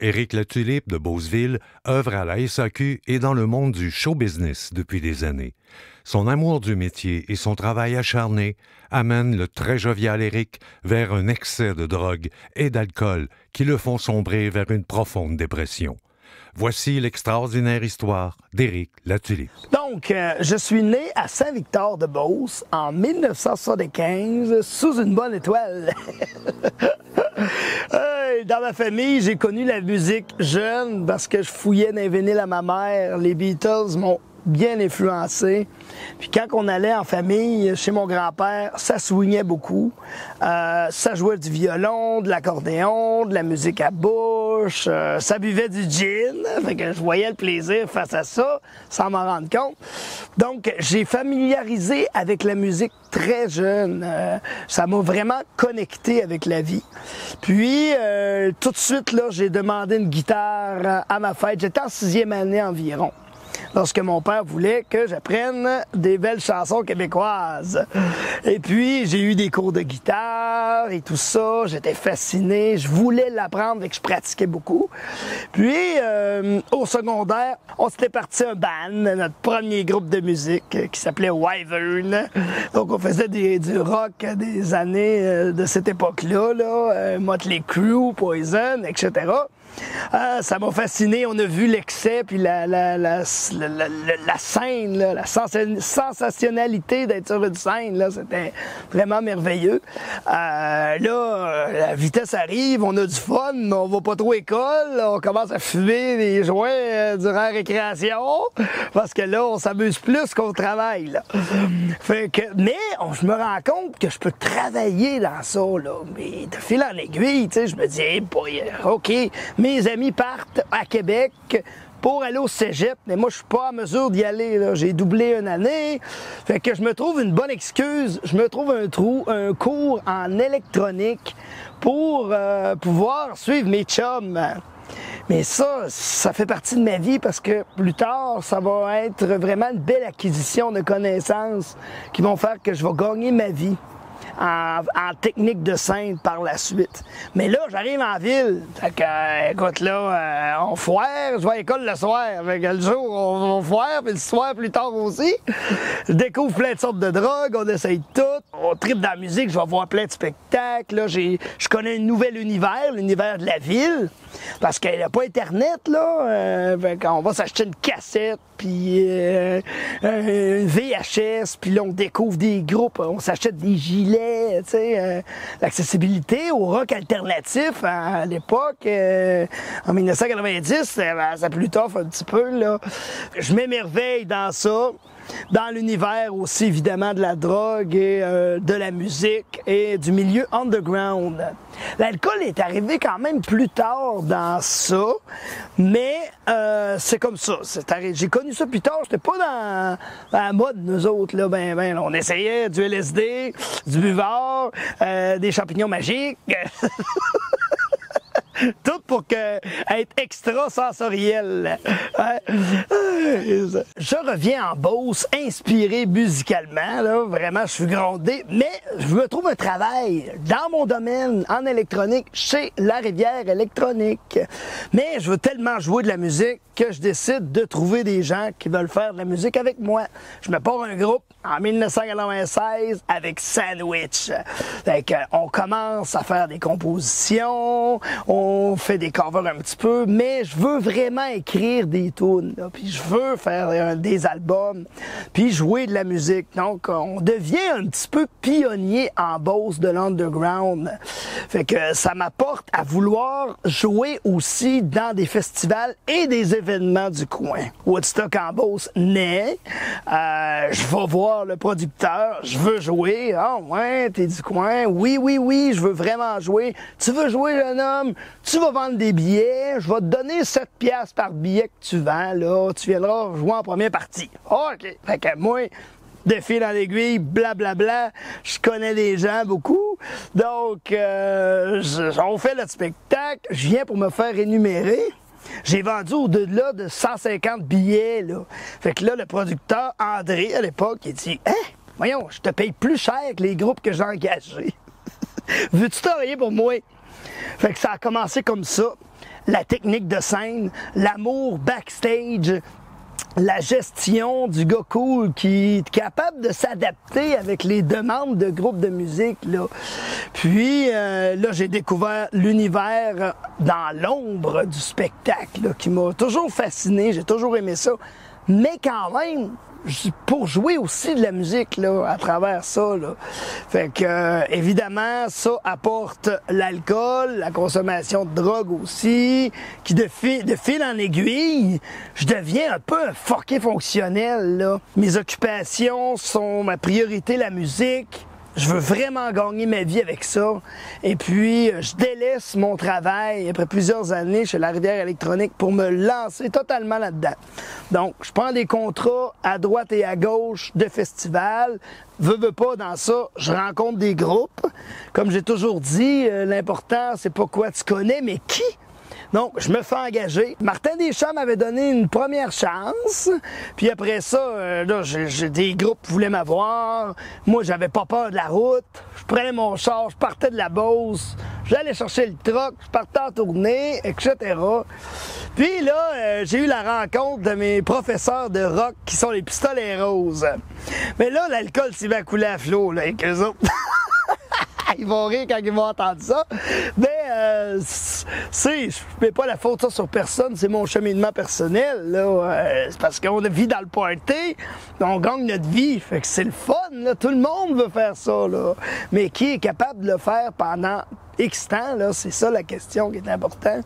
Éric Latulippe de Beauceville œuvre à la SAQ et dans le monde du show business depuis des années. Son amour du métier et son travail acharné amènent le très jovial Éric vers un excès de drogue et d'alcool qui le font sombrer vers une profonde dépression. Voici l'extraordinaire histoire d'Éric Latulippe. Donc, je suis né à Saint-Victor-de-Beauce en 1975 sous une bonne étoile. Dans ma famille, j'ai connu la musique jeune parce que je fouillais dans les vinyles à ma mère. Les Beatles m'ont bien influencé. Puis quand on allait en famille chez mon grand-père, ça swingait beaucoup. Ça jouait du violon, de l'accordéon, de la musique à bouche. Ça buvait du gin. Fait que je voyais le plaisir face à ça, sans m'en rendre compte. Donc, j'ai familiarisé avec la musique très jeune. Ça m'a vraiment connecté avec la vie. Puis, tout de suite, là, j'ai demandé une guitare à ma fête. J'étais en 6e année environ, lorsque mon père voulait que j'apprenne des belles chansons québécoises. Et puis, j'ai eu des cours de guitare et tout ça. J'étais fasciné. Je voulais l'apprendre et que je pratiquais beaucoup. Puis, au secondaire, on s'était parti un band, notre premier groupe de musique qui s'appelait Wyvern. Donc, on faisait du rock des années de cette époque-là, là, Motley Crue, Poison, etc. Ça m'a fasciné. On a vu l'excès puis la scène, là, la sensationnalité d'être sur une scène, là, c'était vraiment merveilleux. La vitesse arrive, on a du fun, mais on va pas trop à l'école, on commence à fumer des joints durant la récréation, parce que là, on s'amuse plus qu'on travaille, là. Je me rends compte que je peux travailler dans ça, là. Mais de fil en aiguille, tu sais, je me dis, hey boy, OK, mes amis partent à Québec pour aller au cégep, mais moi, je suis pas en mesure d'y aller, là. J'ai doublé une année. Fait que je me trouve une bonne excuse. Je me trouve un cours en électronique pour pouvoir suivre mes chums. Mais ça fait partie de ma vie parce que plus tard, ça va être vraiment une belle acquisition de connaissances qui vont faire que je vais gagner ma vie en technique de scène par la suite. Mais là, j'arrive en ville. Fait que, écoute, là, on foire. Je vais à l'école le soir. Fait que le jour, on foire, puis le soir, plus tard aussi. Je découvre plein de sortes de drogues. On essaye tout. On tripe dans la musique. Je vais voir plein de spectacles. Là, je connais un nouvel univers, l'univers de la ville. Parce qu'il n'y a pas Internet, là. On va s'acheter une cassette, puis une VHS, puis là, on découvre des groupes. On s'achète des gilets, tu sais. L'accessibilité au rock alternatif à l'époque, en 1990, ça plus tough un petit peu, là. Je m'émerveille dans ça. Dans l'univers aussi, évidemment, de la drogue et de la musique et du milieu underground. L'alcool est arrivé quand même plus tard dans ça, mais c'est comme ça. J'ai connu ça plus tard. J'étais pas dans la mode, nous autres. Là, on essayait du LSD, du buvard, des champignons magiques. Tout pour être extrasensoriel. Je reviens en Beauce, inspiré musicalement. Là, vraiment, je suis grondé. Mais je me trouve un travail dans mon domaine, en électronique, chez La Rivière Électronique. Mais je veux tellement jouer de la musique que je décide de trouver des gens qui veulent faire de la musique avec moi. Je me pars un groupe en 1996 avec Sandwich. Fait on commence à faire des compositions, on fait des covers un petit peu, mais je veux vraiment écrire des tunes, puis je veux faire des albums, puis jouer de la musique. Donc, on devient un petit peu pionnier en Beauce de l'underground. Fait que ça m'apporte à vouloir jouer aussi dans des festivals et des événements du coin. Woodstock en Beauce naît. Je vais voir le producteur. Je veux jouer. Ah ouais, t'es du coin. Oui, je veux vraiment jouer. Tu veux jouer, jeune homme? Tu vas vendre des billets. Je vais te donner 7 piastres par billet que tu vends, là. Tu viendras jouer en première partie. OK. Fait que moi, de fil dans l'aiguille, blablabla. Je connais des gens beaucoup. Donc, on fait le spectacle. Je viens pour me faire énumérer. J'ai vendu au-delà de 150 billets, là. Fait que là, le producteur, André, à l'époque, il dit « Hein? Voyons, je te paye plus cher que les groupes que j'ai engagés. Veux-tu travailler pour moi? » Fait que ça a commencé comme ça. La technique de scène, l'amour backstage, la gestion du gars cool qui est capable de s'adapter avec les demandes de groupes de musique, là. Puis là, j'ai découvert l'univers dans l'ombre du spectacle, là, qui m'a toujours fasciné, j'ai toujours aimé ça. Mais quand même, pour jouer aussi de la musique là, à travers ça. Là. Fait que évidemment, ça apporte l'alcool, la consommation de drogue aussi, qui de fil en aiguille, je deviens un peu un fucké fonctionnel. Là. Mes occupations sont ma priorité, la musique. Je veux vraiment gagner ma vie avec ça. Et puis, je délaisse mon travail après plusieurs années chez La Rivière Électronique pour me lancer totalement là-dedans. Donc, je prends des contrats à droite et à gauche de festivals. Veux pas dans ça, je rencontre des groupes. Comme j'ai toujours dit, l'important, c'est pas quoi tu connais, mais qui. Donc, je me fais engager. Martin Deschamps m'avait donné une première chance. Puis après ça, là, j'ai des groupes qui voulaient m'avoir. Moi, j'avais pas peur de la route. Je prenais mon char, je partais de la Beauce. J'allais chercher le truck, je partais en tournée, etc. Puis là, j'ai eu la rencontre de mes professeurs de rock qui sont les Pistolets Roses. Mais là, l'alcool s'y va couler à flot, là, avec eux autres. Ils vont rire quand ils vont entendre ça. Mais, je mets pas la faute ça sur personne, c'est mon cheminement personnel, là. C'est parce qu'on vit dans le party, on gagne notre vie, fait que c'est le fun, là. Tout le monde veut faire ça, là. Mais qui est capable de le faire pendant X temps, là? C'est ça la question qui est importante.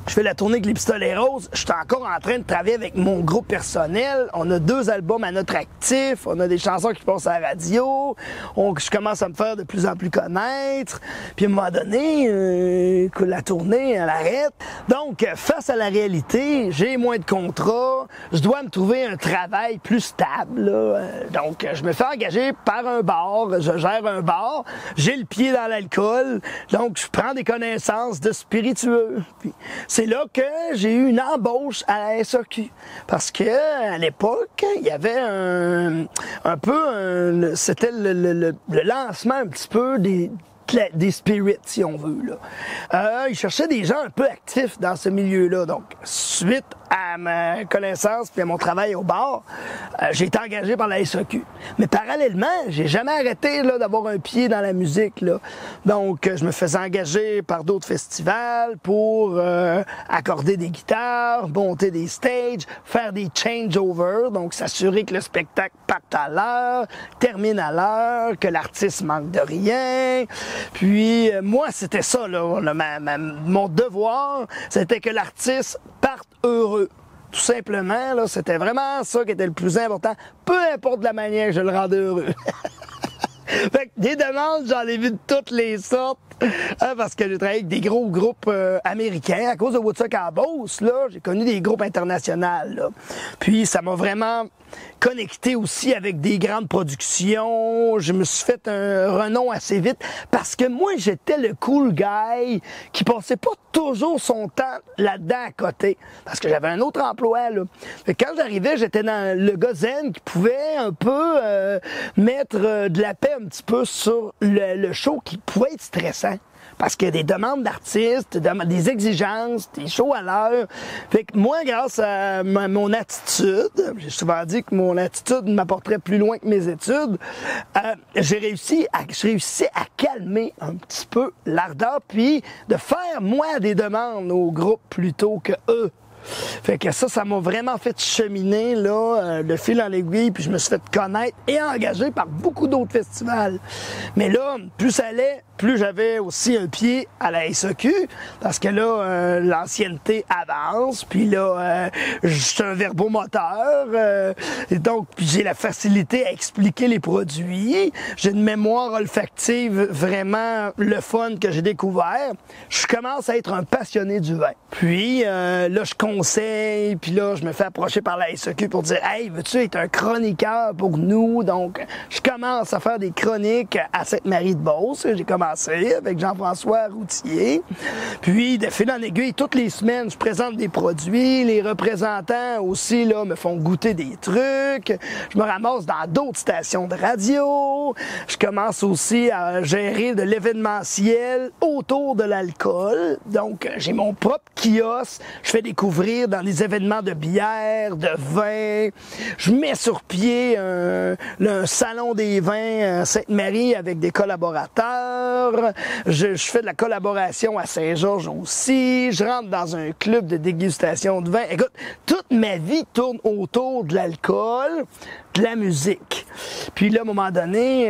Je fais la tournée avec les Pistolets Roses. Je suis encore en train de travailler avec mon groupe personnel. On a 2 albums à notre actif. On a des chansons qui passent à la radio. Je commence à me faire de plus en plus connaître. Puis à un moment donné, la tournée, elle arrête. Donc, face à la réalité, j'ai moins de contrats. Je dois me trouver un travail plus stable. Là. Donc, je me fais engager par un bar. Je gère un bar. J'ai le pied dans l'alcool. Donc, je prends des connaissances de spiritueux. Puis, c'est là que j'ai eu une embauche à la SAQ. Parce que à l'époque, il y avait c'était le lancement un petit peu des spirits, si on veut. Là. Ils cherchaient des gens un peu actifs dans ce milieu-là. Donc, suite à ma connaissance et à mon travail au bar, j'ai été engagé par la SAQ. Mais parallèlement, j'ai jamais arrêté là, d'avoir un pied dans la musique. Là. Donc, je me faisais engager par d'autres festivals pour accorder des guitares, monter des stages, faire des changeovers, donc s'assurer que le spectacle parte à l'heure, termine à l'heure, que l'artiste manque de rien. Puis, moi, c'était ça, là, mon devoir, c'était que l'artiste parte heureux. Tout simplement, là, c'était vraiment ça qui était le plus important, peu importe la manière que je le rendais heureux. Fait que des demandes, j'en ai vu de toutes les sortes, hein, parce que j'ai travaillé avec des gros groupes américains. À cause de Woodstock à Beauce, là, j'ai connu des groupes internationaux. Là. Puis ça m'a vraiment connecté aussi avec des grandes productions. Je me suis fait un renom assez vite parce que moi, j'étais le cool guy qui passait pas toujours son temps là-dedans à côté parce que j'avais un autre emploi. Là. Fait que quand j'arrivais, j'étais dans le gars zen qui pouvait un peu mettre de la paix un petit peu sur le show qui pouvait être stressant. Parce qu'il y a des demandes d'artistes, des exigences, des shows à l'heure. Fait que moi, grâce à mon attitude, j'ai souvent dit que mon attitude m'apporterait plus loin que mes études, j'ai réussi à calmer un petit peu l'ardeur, puis de faire, moi, des demandes au groupe plutôt que eux. Fait que ça m'a vraiment fait cheminer là, de fil en aiguille, puis je me suis fait connaître et engagé par beaucoup d'autres festivals. Mais là, plus ça allait, plus j'avais aussi un pied à la SAQ, parce que là, l'ancienneté avance, puis là, je suis un verbomoteur, et donc j'ai la facilité à expliquer les produits, j'ai une mémoire olfactive vraiment le fun que j'ai découvert. Je commence à être un passionné du vin. Puis là, je conseils, puis là, je me fais approcher par la SAQ pour dire « Hey, veux-tu être un chroniqueur pour nous? » Donc, je commence à faire des chroniques à Sainte-Marie-de-Beauce. J'ai commencé avec Jean-François Routier. Puis, de fil en aiguille, toutes les semaines, je présente des produits. Les représentants aussi, là, me font goûter des trucs. Je me ramasse dans d'autres stations de radio. Je commence aussi à gérer de l'événementiel autour de l'alcool. Donc, j'ai mon propre kiosque. Je fais découvrir dans les événements de bière, de vin. Je mets sur pied un salon des vins à Sainte-Marie avec des collaborateurs. Je fais de la collaboration à Saint-Georges aussi. Je rentre dans un club de dégustation de vin. Écoute, toute ma vie tourne autour de l'alcool, de la musique. Puis là, à un moment donné,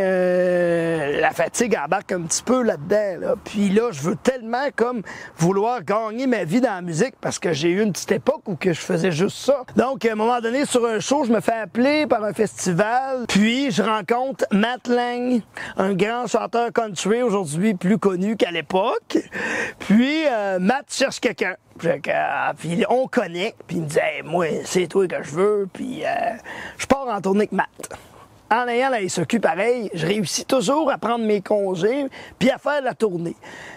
la fatigue embarque un petit peu là-dedans. Là. Puis là, je veux tellement comme vouloir gagner ma vie dans la musique parce que j'ai eu une petite époque où que je faisais juste ça. Donc, à un moment donné, sur un show, je me fais appeler par un festival. Puis, je rencontre Matt Lang, un grand chanteur country aujourd'hui plus connu qu'à l'époque. Puis, Matt cherche quelqu'un. Puis on connaît, puis il me dit hey, « Moi, c'est toi que je veux », puis je pars en tournée avec Matt. En ayant la SAQ pareil, je réussis toujours à prendre mes congés puis à faire la tournée.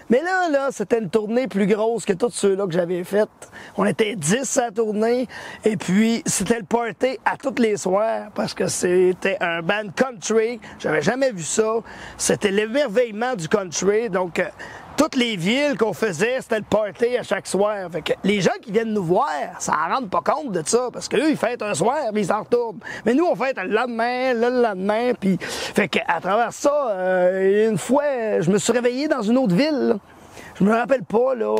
Mais là, c'était une tournée plus grosse que tous ceux-là que j'avais fait. On était 10 à la tournée et puis c'était le party à tous les soirs parce que c'était un band country. J'avais jamais vu ça. C'était l'émerveillement du country. Donc, toutes les villes qu'on faisait, c'était le party à chaque soir. Fait que les gens qui viennent nous voir, ça en rendent pas compte de ça, parce qu'eux, ils fêtent un soir, puis ils s'en retournent. Mais nous, on fête le lendemain, puis... Fait qu'à travers ça, une fois, je me suis réveillé dans une autre ville, là. Je me rappelle pas, là,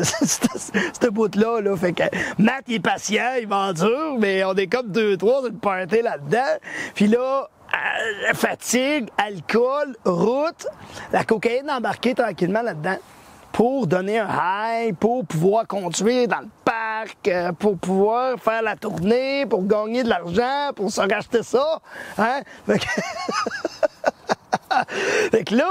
ce bout-là, là. Fait que Matt, il est patient, il m'endure, mais on est comme 2-3 de party là-dedans. Puis là, fatigue, alcool, route, la cocaïne embarquée tranquillement là-dedans pour donner un high, pour pouvoir conduire dans le parc, pour pouvoir faire la tournée, pour gagner de l'argent, pour se racheter ça. Hein? Fait que là,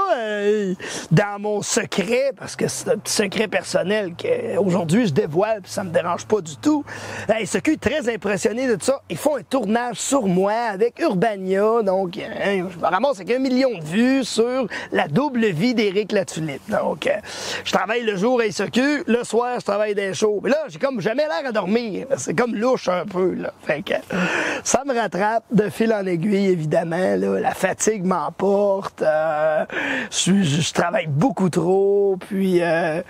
dans mon secret, parce que c'est un petit secret personnel qu'aujourd'hui je dévoile puis ça me dérange pas du tout, la SAQ est très impressionné de ça. Ils font un tournage sur moi avec Urbania, donc je me ramasse avec 1 million de vues sur la double vie d'Éric Latulippe. Donc, je travaille le jour à SAQ, le soir je travaille des shows. Mais là, j'ai comme jamais l'air à dormir. C'est comme louche un peu, là. Fait que ça me rattrape de fil en aiguille, évidemment. Là, la fatigue m'emporte. Je travaille beaucoup trop, puis là,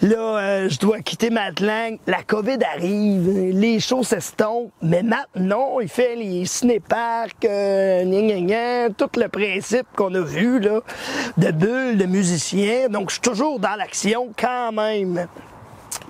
je dois quitter Matt Lang. La COVID arrive, les shows s'estompent, mais Matt, non, il fait les cinéparcs, tout le principe qu'on a vu, là, de bulles, de musiciens, donc je suis toujours dans l'action quand même,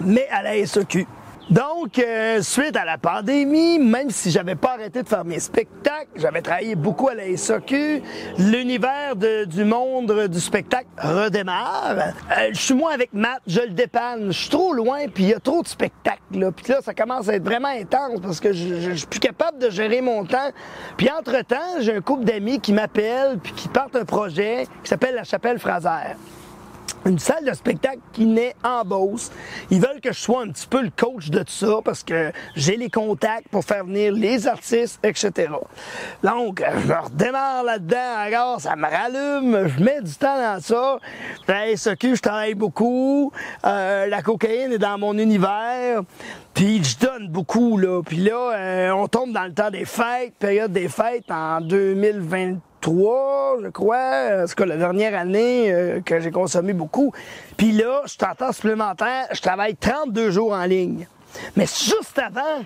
mais à la SAQ. Donc, suite à la pandémie, même si j'avais pas arrêté de faire mes spectacles, j'avais travaillé beaucoup à la SAQ, l'univers du monde du spectacle redémarre. Je suis moins avec Matt, je le dépanne. Je suis trop loin, puis il y a trop de spectacles. Puis là, ça commence à être vraiment intense parce que je suis plus capable de gérer mon temps. Puis entre-temps, j'ai un couple d'amis qui m'appellent puis qui partent un projet qui s'appelle La Chapelle Fraser. Une salle de spectacle qui naît en Beauce. Ils veulent que je sois un petit peu le coach de tout ça parce que j'ai les contacts pour faire venir les artistes, etc. Donc, je redémarre là-dedans, alors ça me rallume, je mets du temps dans ça. La SAQ, je travaille beaucoup. La cocaïne est dans mon univers. Puis je donne beaucoup, là. Puis là, on tombe dans le temps des fêtes, période des fêtes en 2023, je crois. C'est la dernière année que j'ai consommé beaucoup. Puis là, je suis en temps supplémentaire, je travaille 32 jours en ligne. Mais juste avant,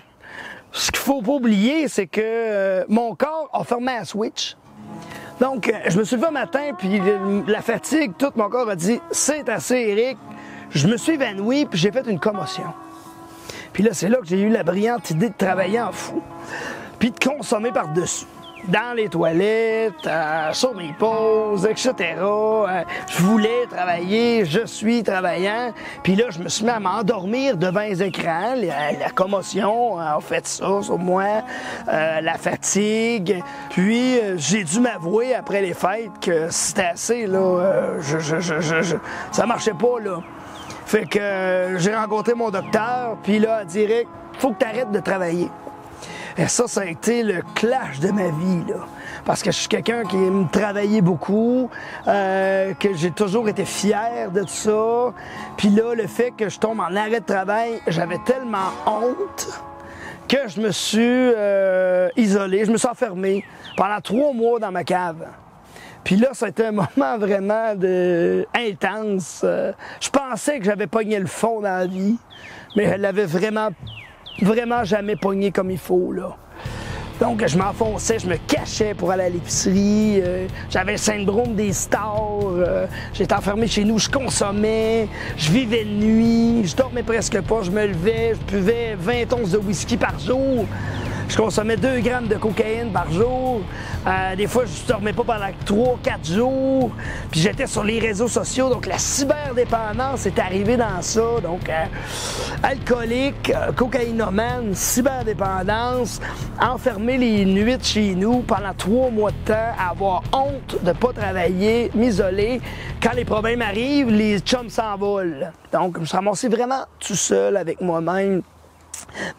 ce qu'il faut pas oublier, c'est que mon corps a fermé la switch. Donc, je me suis levé un matin, puis la fatigue, tout mon corps a dit « C'est assez, Éric ». Je me suis évanoui, puis j'ai fait une commotion. Puis là, c'est là que j'ai eu la brillante idée de travailler en fou, puis de consommer par-dessus. Dans les toilettes, sur mes pauses, etc. Je voulais travailler, je suis travaillant. Puis là, je me suis mis à m'endormir devant les écrans. La commotion a fait ça sur moi, la fatigue. Puis, j'ai dû m'avouer après les fêtes que c'était assez, là. Ça marchait pas, là. Fait que j'ai rencontré mon docteur, puis là, elle dirait, faut que tu arrêtes de travailler. Et ça a été le clash de ma vie, là. Parce que je suis quelqu'un qui aime travailler beaucoup, que j'ai toujours été fier de ça. Puis là, le fait que je tombe en arrêt de travail, j'avais tellement honte que je me suis isolé, je me suis enfermé pendant 3 mois dans ma cave. Puis là, ça a été un moment vraiment intense. Je pensais que j'avais pogné le fond dans la vie, mais je l'avais vraiment jamais pogné comme il faut, là. Donc, je m'enfonçais, je me cachais pour aller à l'épicerie. J'avais le syndrome des stars. J'étais enfermé chez nous, je consommais, je vivais de nuit, je dormais presque pas, je me levais, je buvais 20 onces de whisky par jour. Je consommais 2 grammes de cocaïne par jour. Des fois, je ne dormais pas pendant 3-4 jours. Puis j'étais sur les réseaux sociaux. Donc, la cyberdépendance est arrivée dans ça. Donc, alcoolique, cocaïnomane, cyberdépendance, enfermé les nuits chez nous pendant 3 mois de temps, avoir honte de ne pas travailler, m'isoler. Quand les problèmes arrivent, les chums s'envolent. Donc, je me suis ramassé vraiment tout seul avec moi-même,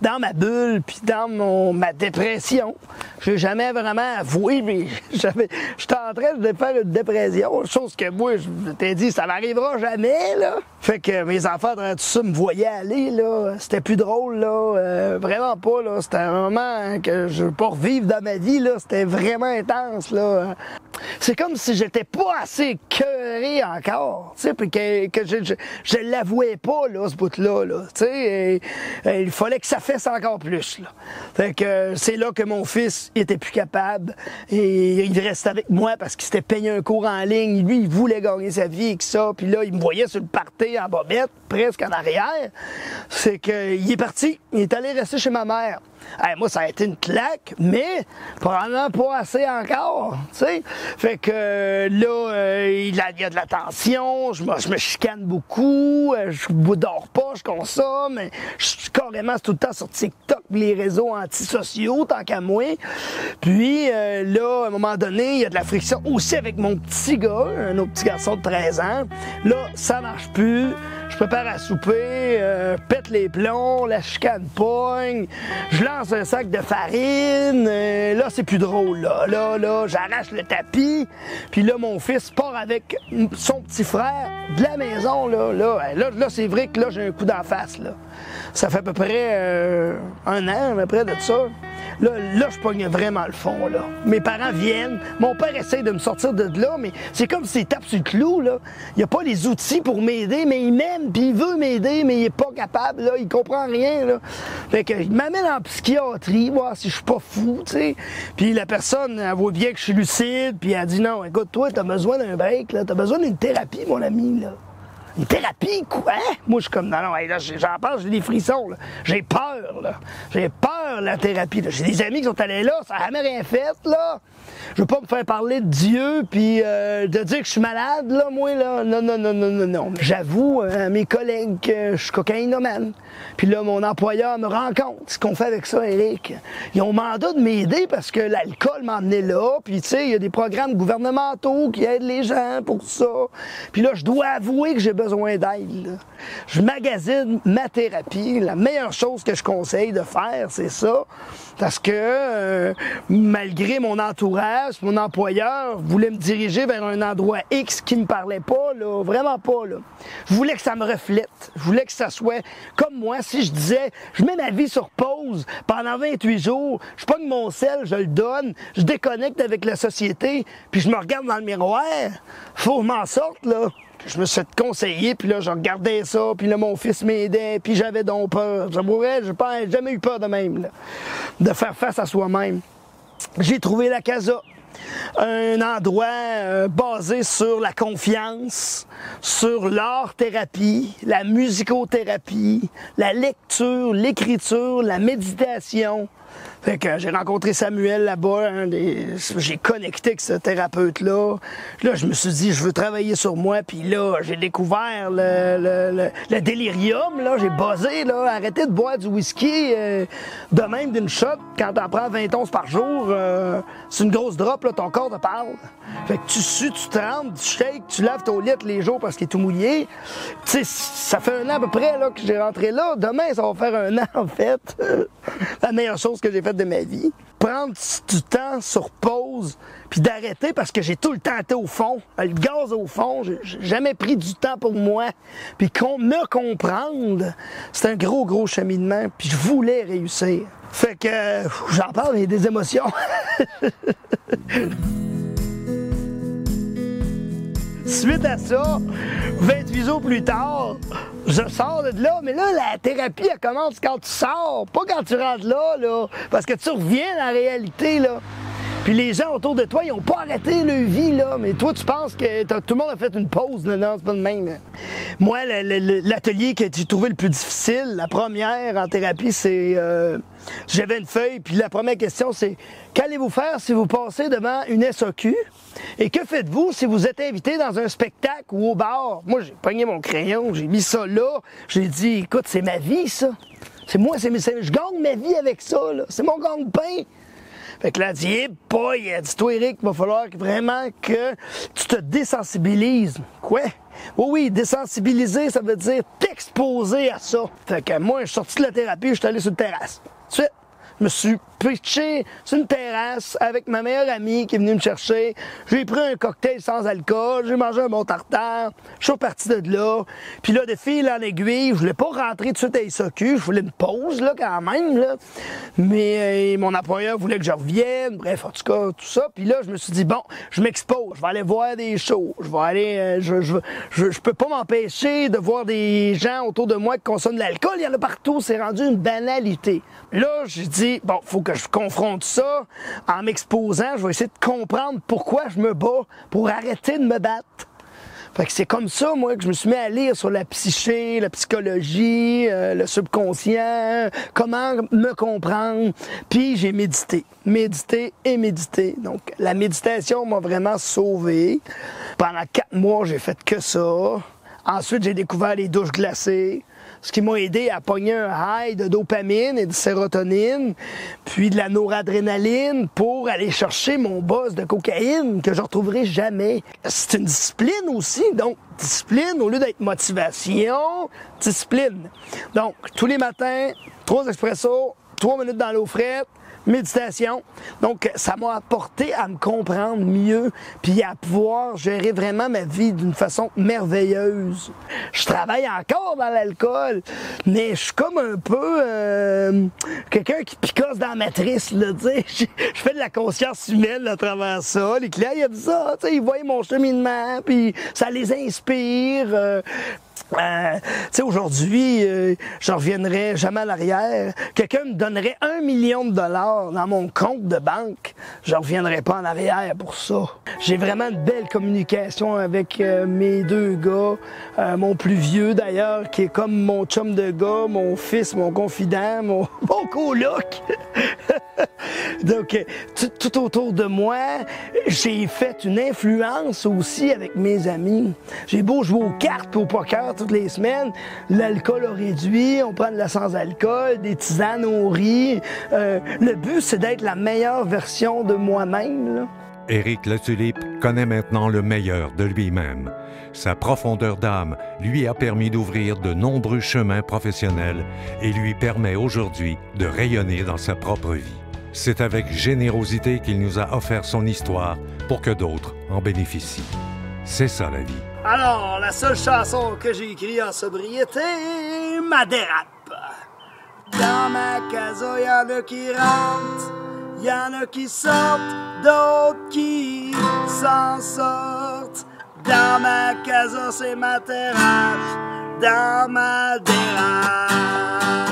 dans ma bulle, puis dans ma dépression. Je n'ai jamais vraiment avoué, mais j'étais en train de faire une dépression, chose que moi, je t'ai dit, ça n'arrivera jamais, là. Fait que mes enfants, tout ça, me voyaient aller, là. C'était plus drôle, là. Vraiment pas, là. C'était un moment que je veux pas revivre dans ma vie, là. C'était vraiment intense, là. C'est comme si j'étais pas assez cœuré encore, tu sais, puis que je l'avouais pas, là, ce bout-là, là. Tu sais, il fallait que ça fasse encore plus, là. Fait que c'est là que mon fils il était plus capable et il restait avec moi parce qu'il s'était payé un cours en ligne. Lui, il voulait gagner sa vie avec ça. Puis là, il me voyait sur le party en bobette, presque en arrière. C'est qu'il est parti. Il est allé rester chez ma mère. Hey, moi, ça a été une claque, mais probablement pas assez encore, tu sais. Fait que là, il y a de la tension, je me chicane beaucoup, je ne dors pas, je consomme, je suis carrément tout le temps sur TikTok, les réseaux antisociaux, tant qu'à moi. Puis là, à un moment donné, il y a de la friction aussi avec mon petit gars, un autre petit garçon de 13 ans. Là, ça marche plus. Je prépare à souper, pète les plombs, la chicane pogne, je lance un sac de farine, là c'est plus drôle, là, j'arrache le tapis, puis là mon fils part avec son petit frère de la maison, là c'est vrai que là j'ai un coup d'en face, là. Ça fait à peu près 1 an, à peu près de ça. Là, je pogne vraiment le fond, là. Mes parents viennent, mon père essaie de me sortir de là, mais c'est comme s'il tape sur le clou, là. Il n'y a pas les outils pour m'aider, mais il m'aime, puis il veut m'aider, mais il n'est pas capable, là. Il comprend rien, là. Fait que, il m'amène en psychiatrie, voir si je suis pas fou, tu sais. Puis la personne, elle voit bien que je suis lucide, puis elle dit, non, écoute, toi, t'as besoin d'un break, là. T'as besoin d'une thérapie, mon ami, là. Une thérapie, quoi? Moi, je suis comme, non, là, j'en parle, j'ai des frissons, là. J'ai peur, là. J'ai peur de la thérapie, là. J'ai des amis qui sont allés là, ça n'a jamais rien fait, là. Je veux pas me faire parler de Dieu, puis de dire que je suis malade, là, moi, là. Non. J'avoue à mes collègues que je suis cocaïnomane. Puis là, mon employeur me rend compte ce qu'on fait avec ça, Éric. Ils ont mandat de m'aider parce que l'alcool m'a emmené là. Puis, tu sais, il y a des programmes gouvernementaux qui aident les gens pour ça. Puis là, je dois avouer que j'ai besoin d'aide, là. Je magasine ma thérapie. La meilleure chose que je conseille de faire, c'est ça. Parce que malgré mon entourage, mon employeur voulait me diriger vers un endroit X qui me parlait pas, là, vraiment pas, là. Je voulais que ça me reflète. Je voulais que ça soit comme moi. Si je disais, je mets ma vie sur pause pendant 28 jours, je pogne mon sel, je le donne, je déconnecte avec la société, puis je me regarde dans le miroir, faut que je m'en sorte, là. Je me suis fait conseiller, puis là, je regardais ça, puis là, mon fils m'aidait, puis j'avais donc peur. J'avouerais, j'ai jamais eu peur de même, là, de faire face à soi-même. J'ai trouvé la Casa, un endroit basé sur la confiance, sur l'art-thérapie, la musicothérapie, la lecture, l'écriture, la méditation. Fait que j'ai rencontré Samuel là-bas, j'ai connecté avec ce thérapeute-là. Là, je me suis dit, je veux travailler sur moi, puis là, j'ai découvert le délirium, là, j'ai buzzé, là, arrêtez de boire du whisky de même d'une shot, quand t'en prends 20 onces par jour, c'est une grosse drop, là, ton corps te parle. Fait que tu sues, tu trembles, tu shakes, tu laves ton lit les jours parce qu'il est tout mouillé. Tu sais, ça fait un an à peu près là, que j'ai rentré là. Demain, ça va faire un an, en fait. La meilleure chose que j'ai faite de ma vie. Prendre du temps sur pause, puis d'arrêter parce que j'ai tout le temps été au fond. Le gaz au fond, j'ai jamais pris du temps pour moi. Puis me comprendre, c'est un gros cheminement, puis je voulais réussir. Fait que j'en parle, il y a des émotions. Suite à ça, 28 jours plus tard, je sors de là, mais là, la thérapie, elle commence quand tu sors, pas quand tu rentres là, parce que tu reviens dans la réalité, là. Puis les gens autour de toi, ils n'ont pas arrêté leur vie, là, mais toi, tu penses que tout le monde a fait une pause, là. Non, c'est pas de même. Moi, l'atelier que j'ai trouvé le plus difficile, la première en thérapie, c'est... j'avais une feuille, puis la première question, c'est « Qu'allez-vous faire si vous passez devant une SAQ? Et que faites-vous si vous êtes invité dans un spectacle ou au bar? » Moi, j'ai pogné mon crayon, j'ai mis ça là, j'ai dit « Écoute, c'est ma vie, ça. C'est moi, je gagne ma vie avec ça, là. C'est mon gagne-pain. » Fait que là, elle dit, hey boy, elle dit, toi, Eric, il va falloir vraiment que tu te désensibilises. Quoi? Oui, désensibiliser, ça veut dire t'exposer à ça. Fait que moi, je suis sorti de la thérapie, je suis allé sur une terrasse. Ensuite, je me suis pitché sur une terrasse avec ma meilleure amie qui est venue me chercher. J'ai pris un cocktail sans alcool, j'ai mangé un bon tartare, je suis reparti de là. Puis là, de fil en aiguille, je voulais pas rentrer tout de suite à SAQ, je voulais une pause là quand même. Là. Mais mon employeur voulait que je revienne, bref, en tout cas, tout ça. Puis là, je me suis dit, bon, je m'expose, je vais aller voir des shows, je vais aller, je peux pas m'empêcher de voir des gens autour de moi qui consomment de l'alcool, il y en a partout, c'est rendu une banalité. Là, j'ai dit, bon, faut que je confronte ça en m'exposant. Je vais essayer de comprendre pourquoi je me bats pour arrêter de me battre. Fait que c'est comme ça, moi, que je me suis mis à lire sur la psyché, la psychologie, le subconscient, comment me comprendre. Puis j'ai médité. Donc, la méditation m'a vraiment sauvé. Pendant 4 mois, j'ai fait que ça. Ensuite, j'ai découvert les douches glacées. Ce qui m'a aidé à pogner un high de dopamine et de sérotonine, puis de la noradrénaline pour aller chercher mon buzz de cocaïne que je ne retrouverai jamais. C'est une discipline aussi, donc discipline au lieu d'être motivation, discipline. Donc, tous les matins, 3 expressos, 3 minutes dans l'eau frette, méditation. Donc, ça m'a apporté à me comprendre mieux puis à pouvoir gérer vraiment ma vie d'une façon merveilleuse. Je travaille encore dans l'alcool, mais je suis comme un peu quelqu'un qui picosse dans la matrice, là, tu sais. Je fais de la conscience humaine à travers ça. Les clients, ils aiment ça, tu sais, ils voient mon cheminement, puis ça les inspire. Tu sais, aujourd'hui, je reviendrai jamais à l'arrière. Quelqu'un me donnerait $1 million dans mon compte de banque. Je reviendrai pas en arrière pour ça. J'ai vraiment une belle communication avec mes 2 gars. Mon plus vieux, d'ailleurs, qui est comme mon chum de gars, mon fils, mon confident, mon coloc. Donc, tout autour de moi, j'ai fait une influence aussi avec mes amis. J'ai beau jouer aux cartes et au poker toutes les semaines, l'alcool a réduit, on prend de la sans-alcool, des tisanes au riz. Le but, c'est d'être la meilleure version de moi-même, là. Éric Latulippe connaît maintenant le meilleur de lui-même. Sa profondeur d'âme lui a permis d'ouvrir de nombreux chemins professionnels et lui permet aujourd'hui de rayonner dans sa propre vie. C'est avec générosité qu'il nous a offert son histoire pour que d'autres en bénéficient. C'est ça la vie. Alors, la seule chanson que j'ai écrite en sobriété, ma dérape. Dans ma casa, y en a qui rentrent, y en a qui sortent, d'autres qui s'en sortent. Dans ma casa, c'est ma terrasse, dans ma dérape.